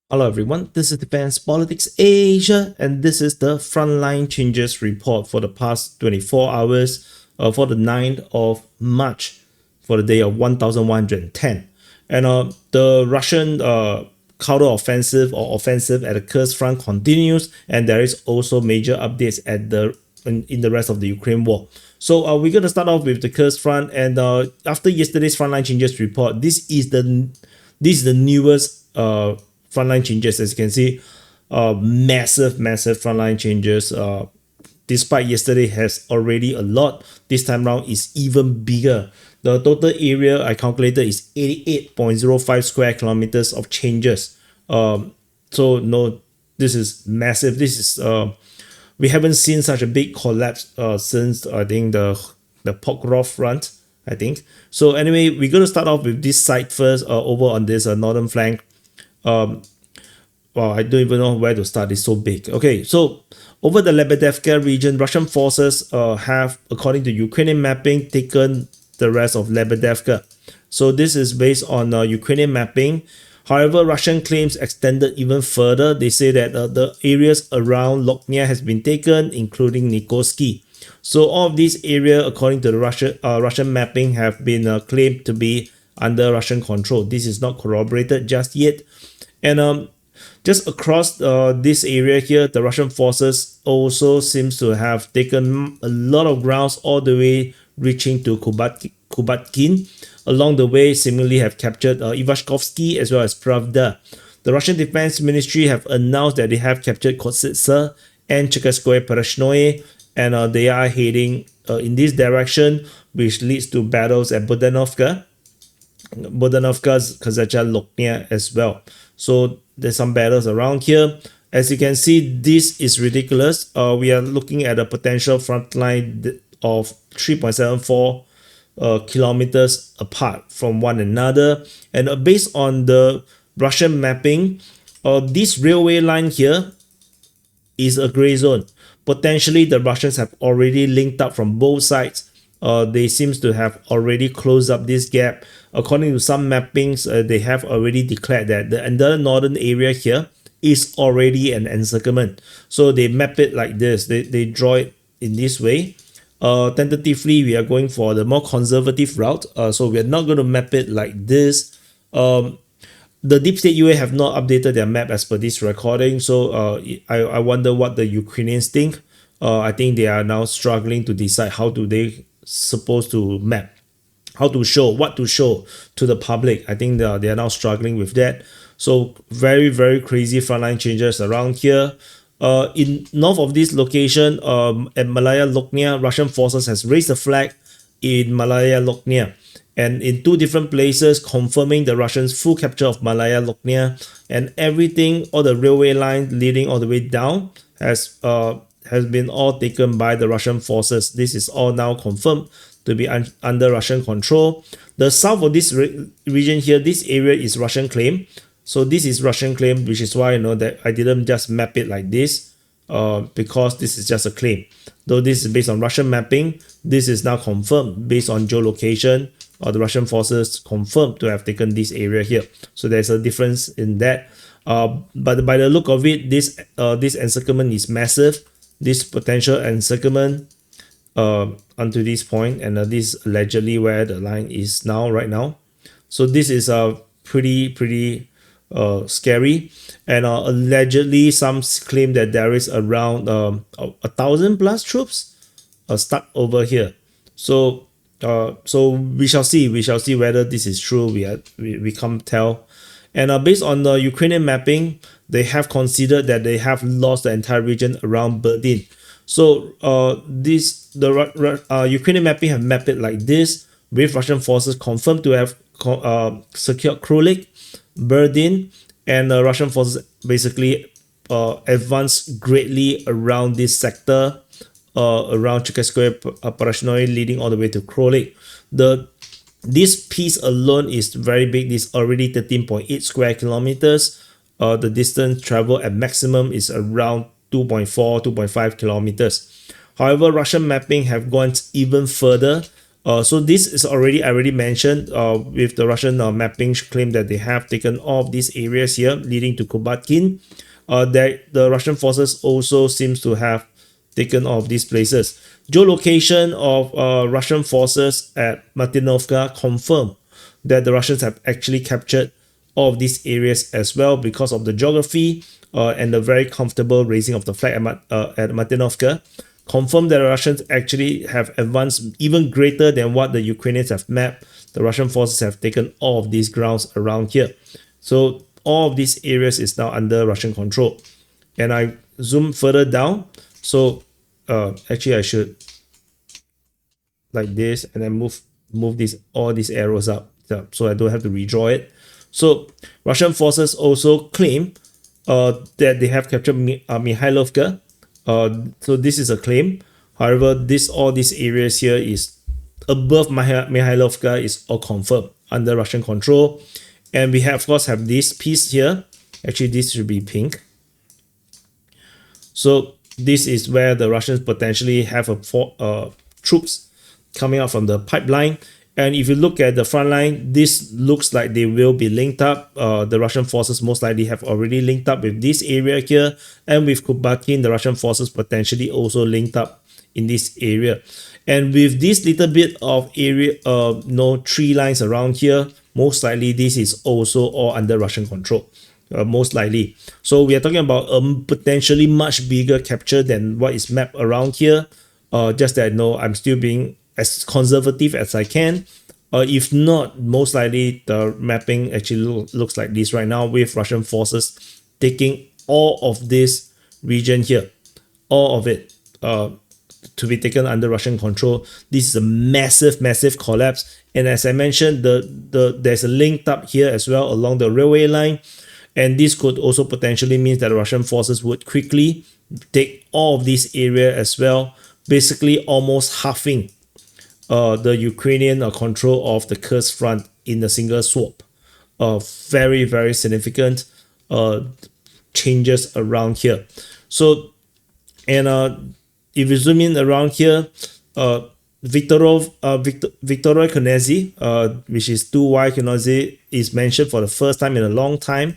Hello everyone, this is Defense Politics Asia, and this is the Frontline Changes report for the past 24 hours for the 9th of March for the day of 1110. And the Russian counter-offensive or offensive at the Kursk front continues, and there is also major updates at in the rest of the Ukraine war. So we're going to start off with the Kursk front, and after yesterday's Frontline Changes report, this is the newest frontline changes. As you can see, massive frontline changes. Despite yesterday has already a lot, this time round is even bigger. The total area I calculated is 88.05 square kilometers of changes. So no, this is massive. This is we haven't seen such a big collapse since I think the Pokrov front, I think. So anyway, we're going to start off with this side first, over on this northern flank. Well, I don't even know where to start. It's so big. Okay, so over the Lebedevka region, Russian forces have, according to Ukrainian mapping, taken the rest of Lebedevka. So this is based on Ukrainian mapping. However, Russian claims extended even further. They say that the areas around Loknia has been taken, including Nikorsky. So all of these areas, according to the Russian mapping, have been claimed to be under Russian control. This is not corroborated just yet. And just across this area here, the Russian forces also seems to have taken a lot of grounds all the way reaching to Kubatkin. Along the way, similarly have captured Ivashkovsky as well as Pravda. The Russian Defense Ministry have announced that they have captured Kostyantynopil and Cherkasskoye Parashnoye, and they are heading in this direction, which leads to battles at Bodanovka, Kazacha, Loknia as well. So there's some battles around here. As you can see, this is ridiculous. We are looking at a potential front line of 3.74 kilometers apart from one another. And based on the Russian mapping, this railway line here is a gray zone. Potentially, the Russians have already linked up from both sides. They seems to have already closed up this gap. According to some mappings, they have already declared that the entire northern area here is already an encirclement. So they map it like this. They draw it in this way. Tentatively, we are going for the more conservative route. So we are not going to map it like this. The Deep State UA have not updated their map as per this recording. So I wonder what the Ukrainians think. I think they are now struggling to decide how do they supposed to map, how to show, what to show to the public. I think they are now struggling with that. So very crazy frontline changes around here. In north of this location, at Malaya Loknia, Russian forces has raised the flag in Malaya Loknia, and in two different places, confirming the Russians' full capture of Malaya Loknia, and everything, all the railway line leading all the way down has been all taken by the Russian forces. This is all now confirmed to be under Russian control. The south of this region here, this area is Russian claim. So this is Russian claim, which is why I know that I didn't just map it like this, because this is just a claim. Though this is based on Russian mapping, this is now confirmed based on geolocation. The Russian forces confirmed to have taken this area here. So there's a difference in that. But by the look of it, this encirclement is massive. This potential encirclement unto this point, and this is allegedly where the line is now right now. So this is pretty scary, and allegedly some claim that there is around 1,000 plus troops stuck over here. So we shall see whether this is true. We can't tell. And based on the Ukrainian mapping, they have considered that they have lost the entire region around Berlin. So Ukrainian mapping have mapped it like this, with Russian forces confirmed to have secured Krolik, Berlin, and Russian forces basically advanced greatly around this sector, around Cherkasskoye Parashnoye, leading all the way to Krolik. This piece alone is very big. This is already 13.8 square kilometers. The distance traveled at maximum is around 2.5 kilometers. However, Russian mapping have gone even further. So this is already I already mentioned with the Russian mapping claim that they have taken all of these areas here leading to Kubatkin. That the Russian forces also seems to have taken all of these places. Geolocation of Russian forces at Martinovka confirm that the Russians have actually captured all of these areas as well because of the geography and the very comfortable raising of the flag at Martinovka. Confirm that the Russians actually have advanced even greater than what the Ukrainians have mapped. The Russian forces have taken all of these grounds around here. So all of these areas is now under Russian control. And I zoom further down. So actually I should like this and then move all these arrows up so I don't have to redraw it. So Russian forces also claim that they have captured Mihailovka. So this is a claim. However, all these areas here is above Mihailovka is all confirmed under Russian control. And we have, of course, have this piece here. Actually, this should be pink. So this is where the Russians potentially have troops coming out from the pipeline. And if you look at the front line, this looks like they will be linked up. The Russian forces most likely have already linked up with this area here. And with Kubatkin, the Russian forces potentially also linked up in this area. And with this little bit of area, tree lines around here, most likely this is also all under Russian control. Most likely. So we are talking about a potentially much bigger capture than what is mapped around here. Just that I'm still being as conservative as I can. If not, most likely the mapping actually looks like this right now with Russian forces taking all of this region here, all of it to be taken under Russian control. This is a massive collapse. And as I mentioned, there's a linked up here as well along the railway line. And this could also potentially mean that the Russian forces would quickly take all of this area as well, basically almost halving the Ukrainian control of the Kursk front in a single swap. Very significant changes around here. So, and if you zoom in around here, Viktorov Konezi, which is 2Y Konezi, is mentioned for the first time in a long time,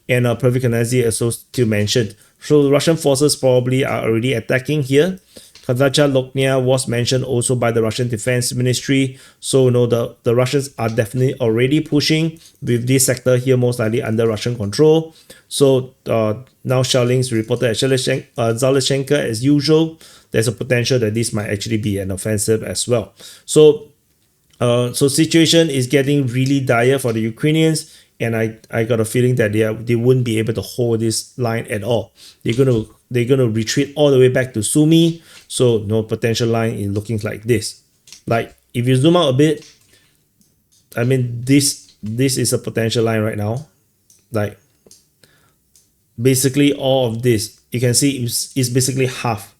and Pravi Konezi also still mentioned. So the Russian forces probably are already attacking here. Kazacha Loknia was mentioned also by the Russian Defense Ministry. So the Russians are definitely already pushing with this sector here most likely under Russian control. So now shelling is reported at Zaleshenka as usual. There's a potential that this might actually be an offensive as well. So situation is getting really dire for the Ukrainians. And I got a feeling that they wouldn't be able to hold this line at all. They're gonna retreat all the way back to Sumy. So no potential line is looking like this. Like if you zoom out a bit, I mean this is a potential line right now. Like basically all of this you can see is basically half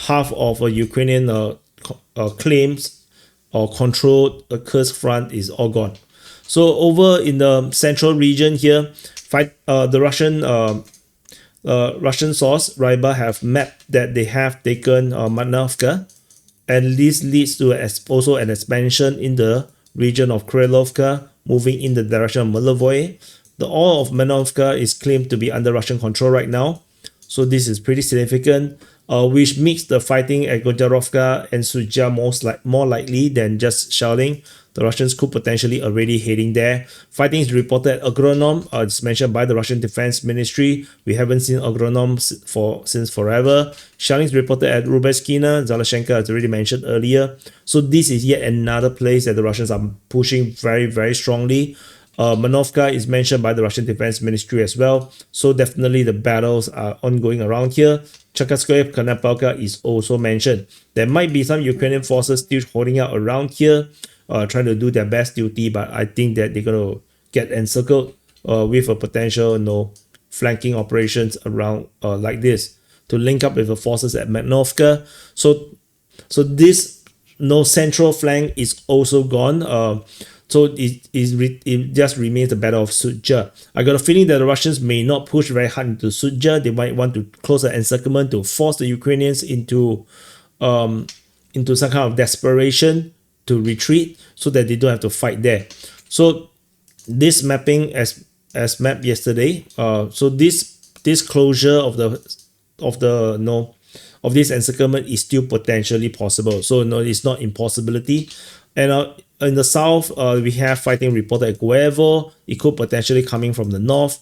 of a Ukrainian claims or controlled Kursk front is all gone. So over in the central region here, the Russian source Ryba have mapped that they have taken Martinovka, and this leads to also an expansion in the region of Krylovka, moving in the direction of Molovoye. The all of Martinovka is claimed to be under Russian control right now, so this is pretty significant, which makes the fighting at Gojarovka and Sudzha more likely than just shelling. The Russians could potentially already heading there. Fighting is reported at Agronom. It's mentioned by the Russian Defense Ministry. We haven't seen Agronom since forever. Shelling is reported at Rubetskina. Zaleshenka, as already mentioned earlier. So this is yet another place that the Russians are pushing very strongly. Manovka is mentioned by the Russian Defense Ministry as well. So definitely the battles are ongoing around here. Chakatskoye Konopelka is also mentioned. There might be some Ukrainian forces still holding out around here, trying to do their best duty, but I think that they're going to get encircled with a potential flanking operations around like this to link up with the forces at Martinovka. So this central flank is also gone. So it just remains the Battle of Sudzha. I got a feeling that the Russians may not push very hard into Sudzha. They might want to close the encirclement to force the Ukrainians into some kind of desperation to retreat so that they don't have to fight there. So this mapping as mapped yesterday. So this closure of this encirclement is still potentially possible. So no, it's not impossibility. And in the south, we have fighting reported at Guevo. It could potentially coming from the north.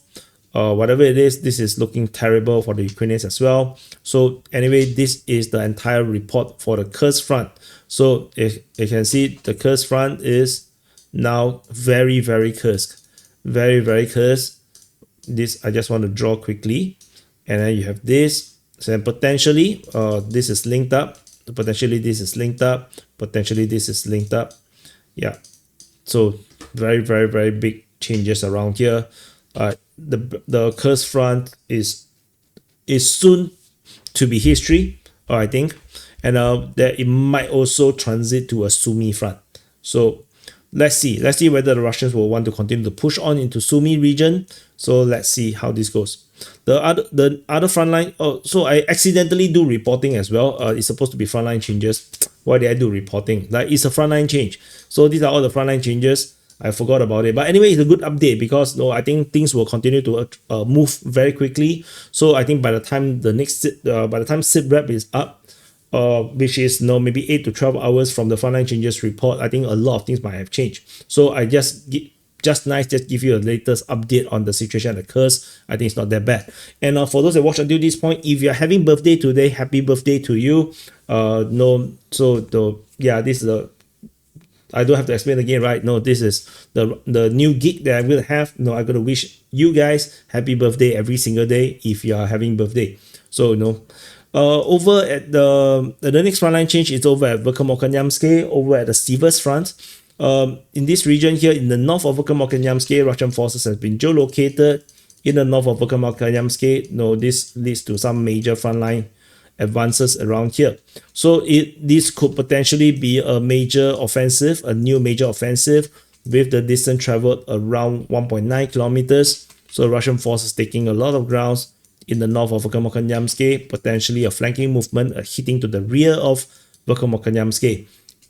Whatever it is, this is looking terrible for the Ukrainians as well. So anyway, this is the entire report for the KURSK front. So if you can see, the KURSK front is now very, very KURSK. Very, very KURSK. This I just want to draw quickly. And then you have this. So then potentially, this is linked up. Potentially this is linked up. Potentially this is linked up. Yeah. So very, very, very big changes around here. The KURSK front is soon to be history, I think, and that it might also transit to a Sumy front. So let's see whether the Russians will want to continue to push on into Sumy region. So let's see how this goes. The other frontline. Oh, so I accidentally do reporting as well. It's supposed to be frontline changes. Why did I do reporting? Like, it's a frontline change. So these are all the frontline changes. I forgot about it, but anyway, it's a good update because I think things will continue to move very quickly. So I think by the time SIP rep is up, which is maybe 8 to 12 hours from the frontline changes report, I think a lot of things might have changed. So I just give you a latest update on the situation at the KURSK. I think it's not that bad. And for those that watch until this point, if you're having birthday today, happy birthday to you. This is the. I don't have to explain again, right? No, this is the new gig that I'm going to have. I'm going to wish you guys happy birthday every single day if you are having birthday. So, over at the next frontline change is over at Verkhovno-Kanyamske, over at the Sivers front. In this region here, in the north of Verkhovno-Kanyamske, Russian forces have been geolocated. In the north of Verkhovno-Kanyamske, this leads to some major frontline advances around here. So this could potentially be a major offensive, a new major offensive with the distance traveled around 1.9 kilometers. So Russian forces taking a lot of grounds in the north of Verkhovno-Kanyamske, potentially a flanking movement, hitting to the rear of Verkhovno-Kanyamske.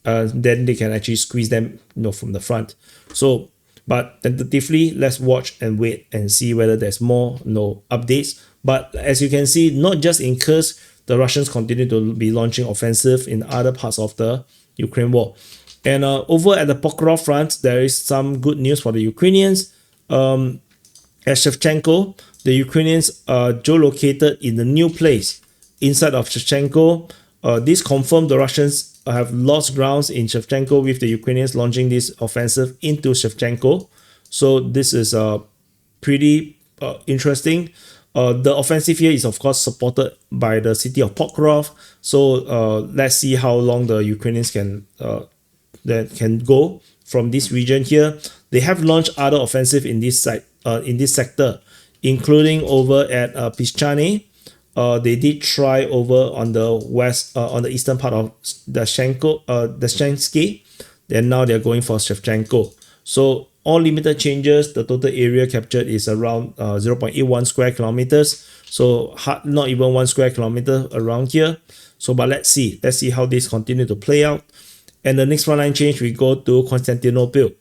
Then they can actually squeeze them from the front. So, but tentatively, let's watch and wait and see whether there's more updates. But as you can see, not just in KURSK, the Russians continue to be launching offensive in other parts of the Ukraine war. And over at the Pokrov front, there is some good news for the Ukrainians. At Shevchenko, the Ukrainians are geolocated in a new place inside of Shevchenko. This confirmed the Russians have lost grounds in Shevchenko with the Ukrainians launching this offensive into Shevchenko. So this is pretty interesting. The offensive here is of course supported by the city of Pokrov. So let's see how long the Ukrainians can go from this region here. They have launched other offensive in this sector, including over at Pischane. They did try over on the west, on the eastern part of Dashensky. Then now they're going for Shevchenko. So all limited changes. The total area captured is around 0.81 square kilometers. So not even 1 square kilometer around here. So, but let's see how this continue to play out. And the next frontline change, we go to Konstyantynopil.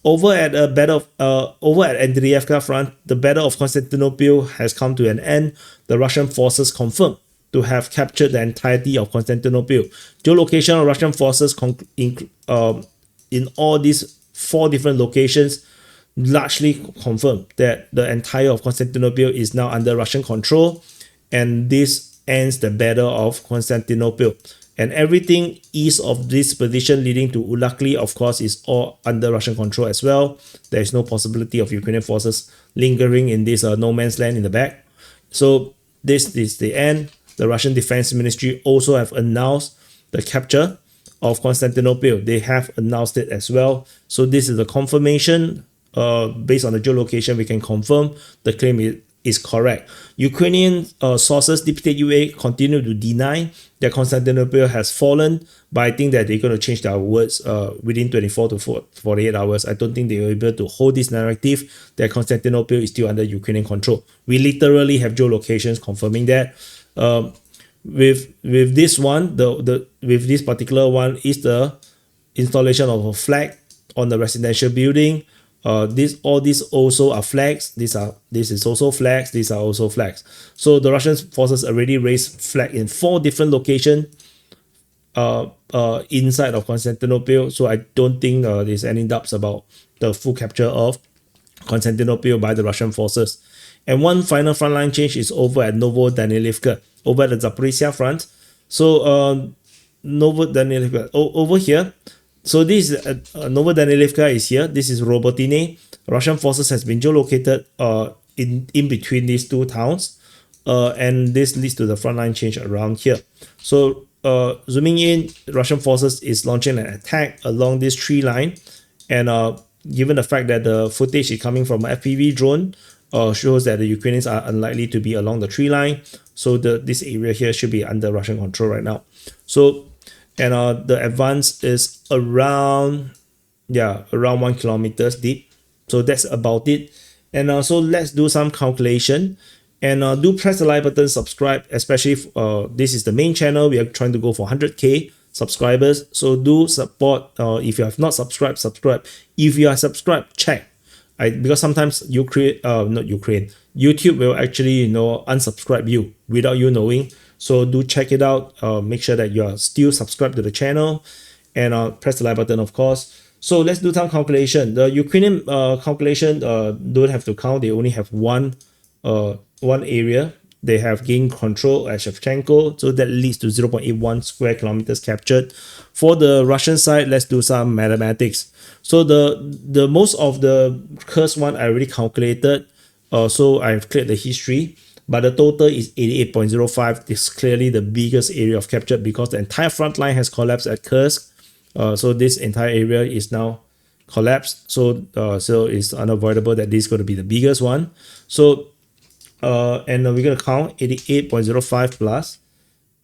Over at Andriivka front, the Battle of Konstyantynopil has come to an end. The Russian forces confirmed to have captured the entirety of Konstyantynopil. Geolocation of Russian forces in all these 4 different locations largely confirmed that the entire of Konstyantynopil is now under Russian control, and this ends the Battle of Konstyantynopil. And everything east of this position leading to Ulakli, of course, is all under Russian control as well. There is no possibility of Ukrainian forces lingering in this no man's land in the back. So this is the end. The Russian Defense Ministry also have announced the capture of Konstyantynopil. They have announced it as well. So this is a confirmation. Based on the geolocation, we can confirm the claim is correct. Ukrainian sources, DPTUA, continue to deny that Konstyantynopil has fallen, but I think that they're going to change their words within 24 to 48 hours. I don't think they will be able to hold this narrative that Konstyantynopil is still under Ukrainian control. We literally have geolocations confirming that. With this one, with this particular one is installation of a flag on the residential building. All these also are flags. This is also flags. These are also flags. So the Russian forces already raised flag in 4 different locations inside of Konstyantynopil. So I don't think there's any doubts about the full capture of Konstyantynopil by the Russian forces. And one final frontline change is over at Novodanilivka, over at the Zaporizhia front. So Novodanilivka over here. So this is Novodanilivka is here. This is Robotine. Russian forces has been geolocated in between these 2 towns, and this leads to the frontline change around here. So zooming in, Russian forces is launching an attack along this tree line, and given the fact that the footage is coming from an FPV drone, shows that the Ukrainians are unlikely to be along the tree line. So this area here should be under Russian control right now. So and the advance is around 1 kilometers deep. So that's about it. And so let's do some calculation, and do press the like button, subscribe, especially if this is the main channel. We are trying to go for 100k subscribers, so do support. If you have not subscribed, subscribe. If you are subscribed, check. Because sometimes YouTube will actually unsubscribe you without you knowing. So do check it out. Make sure that you are still subscribed to the channel, and press the like button, of course. So let's do some calculation. The Ukrainian calculation don't have to count. They only have one area. They have gained control at Shevchenko, so that leads to 0.81 square kilometers captured. For the Russian side, let's do some mathematics. So the most of the KURSK one I already calculated. So I've cleared the history, but the total is 88.05. This is clearly the biggest area of capture because the entire front line has collapsed at KURSK. So this entire area is now collapsed. So it's unavoidable that this is going to be the biggest one. So and we're going to count 88.05 plus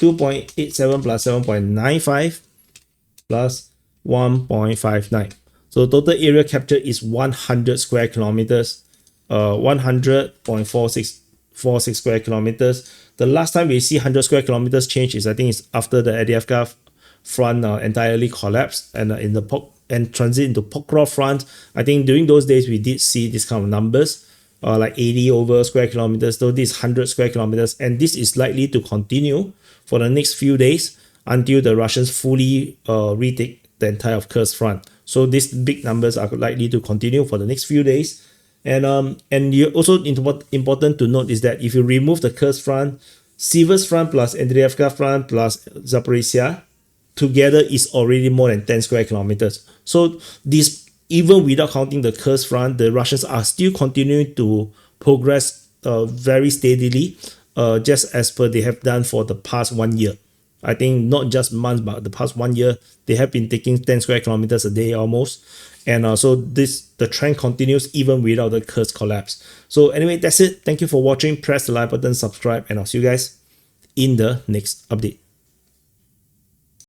2.87 plus 7.95 plus 1.59. So total area captured is 100 square kilometers, 100.46 square kilometers. The last time we see 100 square kilometers change is, I think, it's after the Avdiivka front entirely collapsed, and and transit into Pokrov front. I think during those days we did see this kind of numbers, like 80 over square kilometers. So this 100 square kilometers, and this is likely to continue for the next few days until the Russians fully retake the entire of KURSK front. So these big numbers are likely to continue for the next few days. And you also important to note is that if you remove the KURSK front, Siversk front plus Avdiivka front plus Zaporizhia together is already more than 10 square kilometers. So this, even without counting the KURSK front, the Russians are still continuing to progress very steadily, just as per they have done for the past 1 year. I think not just months, but the past 1 year, they have been taking 10 square kilometers a day almost. And so the trend continues even without the KURSK collapse. So anyway, that's it. Thank you for watching. Press the like button, subscribe, and I'll see you guys in the next update.